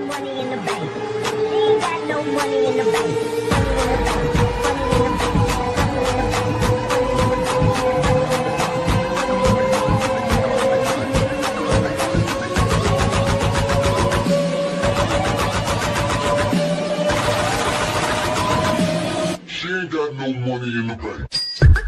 money in the bank. She ain't got no money in the bank. Money in the bank. Money in the bank. She ain't got no money in the bank.